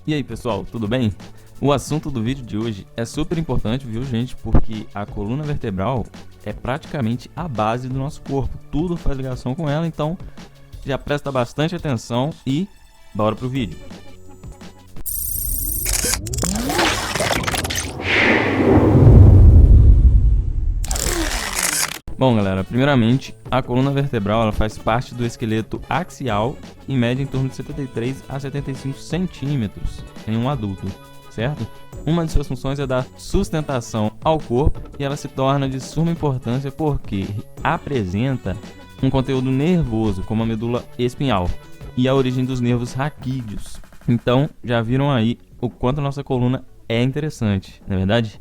E aí pessoal, tudo bem? O assunto do vídeo de hoje é super importante, viu gente? Porque a coluna vertebral é praticamente a base do nosso corpo. Tudo faz ligação com ela, então já presta bastante atenção e bora pro vídeo. Bom galera, primeiramente, a coluna vertebral ela faz parte do esqueleto axial e mede em torno de 73 a 75 centímetros em um adulto, certo? Uma de suas funções é dar sustentação ao corpo e ela se torna de suma importância porque apresenta um conteúdo nervoso como a medula espinhal e a origem dos nervos raquídeos. Então, já viram aí o quanto a nossa coluna é interessante, não é verdade?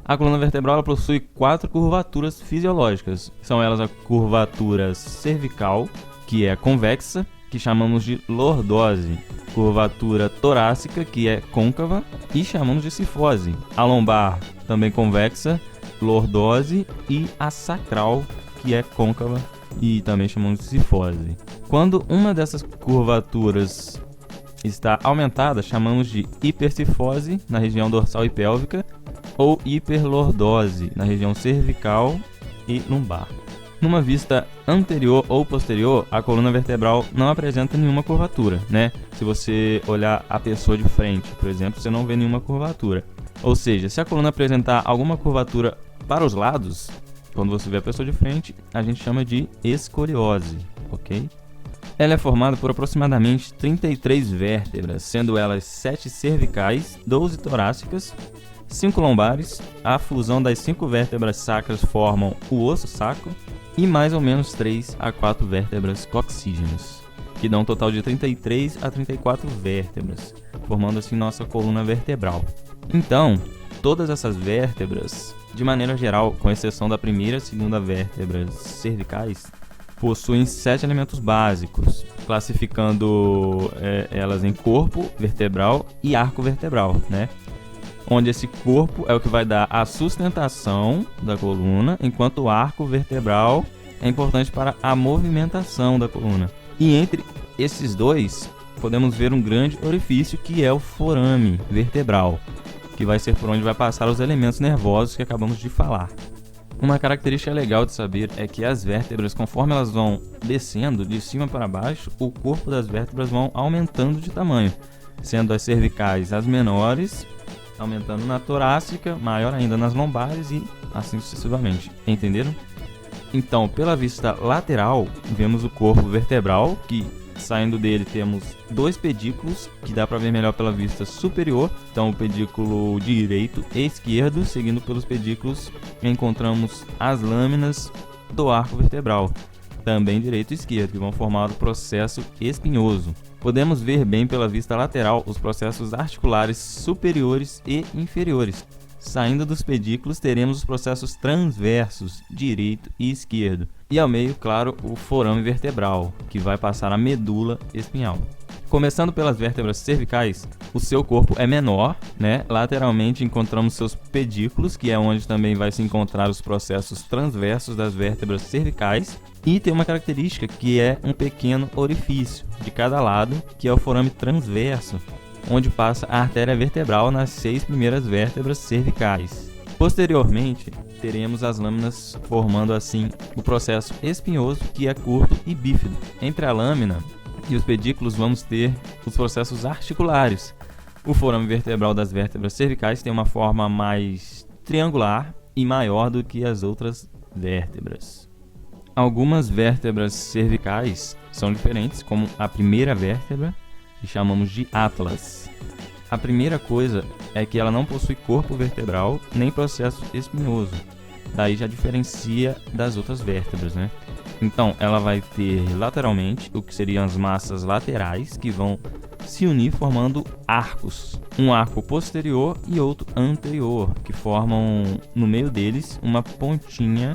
A coluna vertebral ela possui 4 curvaturas fisiológicas. São elas a curvatura cervical, que é convexa, que chamamos de lordose. Curvatura torácica, que é côncava, e chamamos de cifose. A lombar, também convexa, lordose, e a sacral, que é côncava, e também chamamos de cifose. Quando uma dessas curvaturas está aumentada, chamamos de hipercifose na região dorsal e pélvica, ou hiperlordose na região cervical e lombar. Numa vista anterior ou posterior, a coluna vertebral não apresenta nenhuma curvatura, né? Se você olhar a pessoa de frente, por exemplo, você não vê nenhuma curvatura. Ou seja, se a coluna apresentar alguma curvatura para os lados, quando você vê a pessoa de frente, a gente chama de escoliose, ok? Ela é formada por aproximadamente 33 vértebras, sendo elas 7 cervicais, 12 torácicas, 5 lombares. A fusão das 5 vértebras sacras formam o osso sacro e mais ou menos 3 a 4 vértebras coxígenas, que dão um total de 33 a 34 vértebras, formando assim nossa coluna vertebral. Então, todas essas vértebras, de maneira geral, com exceção da primeira e segunda vértebras cervicais, possuem 7 elementos básicos, classificando elas em corpo vertebral e arco vertebral, né? Onde esse corpo é o que vai dar a sustentação da coluna, enquanto o arco vertebral é importante para a movimentação da coluna. E entre esses dois, podemos ver um grande orifício que é o forame vertebral, que vai ser por onde vai passar os elementos nervosos que acabamos de falar. Uma característica legal de saber é que as vértebras, conforme elas vão descendo de cima para baixo, o corpo das vértebras vão aumentando de tamanho, sendo as cervicais as menores, aumentando na torácica, maior ainda nas lombares e assim sucessivamente. Entenderam? Então, pela vista lateral, vemos o corpo vertebral, que saindo dele temos 2 pedículos, que dá para ver melhor pela vista superior. Então, o pedículo direito e esquerdo, seguindo pelos pedículos, encontramos as lâminas do arco vertebral, também direito e esquerdo, que vão formar o processo espinhoso. Podemos ver bem pela vista lateral os processos articulares superiores e inferiores. Saindo dos pedículos, teremos os processos transversos, direito e esquerdo. E ao meio, claro, o forame vertebral, que vai passar a medula espinhal. Começando pelas vértebras cervicais, o seu corpo é menor, né? Lateralmente encontramos seus pedículos, que é onde também vai se encontrar os processos transversos das vértebras cervicais. E tem uma característica que é um pequeno orifício de cada lado, que é o forame transverso, onde passa a artéria vertebral nas 6 primeiras vértebras cervicais. Posteriormente, teremos as lâminas formando assim o processo espinhoso, que é curto e bífido. Entre a lâmina e os pedículos vamos ter os processos articulares. O forame vertebral das vértebras cervicais tem uma forma mais triangular e maior do que as outras vértebras. Algumas vértebras cervicais são diferentes, como a primeira vértebra, que chamamos de atlas. A primeira coisa é que ela não possui corpo vertebral nem processo espinhoso. Daí já diferencia das outras vértebras, né? Então, ela vai ter lateralmente o que seriam as massas laterais, que vão se unir formando arcos. Um arco posterior e outro anterior, que formam no meio deles uma pontinha,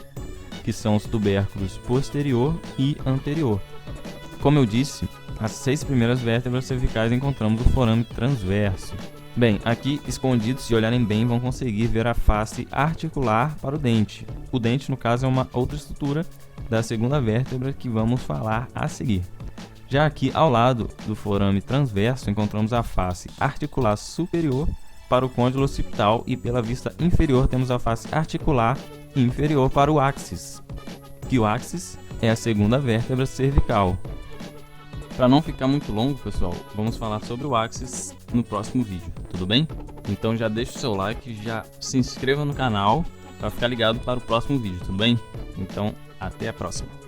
que são os tubérculos posterior e anterior. Como eu disse, as 6 primeiras vértebras cervicais encontramos o forame transverso. Bem, aqui escondidos, se olharem bem, vão conseguir ver a face articular para o dente. O dente, no caso, é uma outra estrutura da segunda vértebra que vamos falar a seguir. Já aqui ao lado do forame transverso encontramos a face articular superior para o côndilo occipital e pela vista inferior temos a face articular inferior para o áxis, que o áxis é a segunda vértebra cervical. Para não ficar muito longo, pessoal, vamos falar sobre o áxis no próximo vídeo, tudo bem? Então já deixa o seu like, já se inscreva no canal para ficar ligado para o próximo vídeo, tudo bem? Então, até a próxima!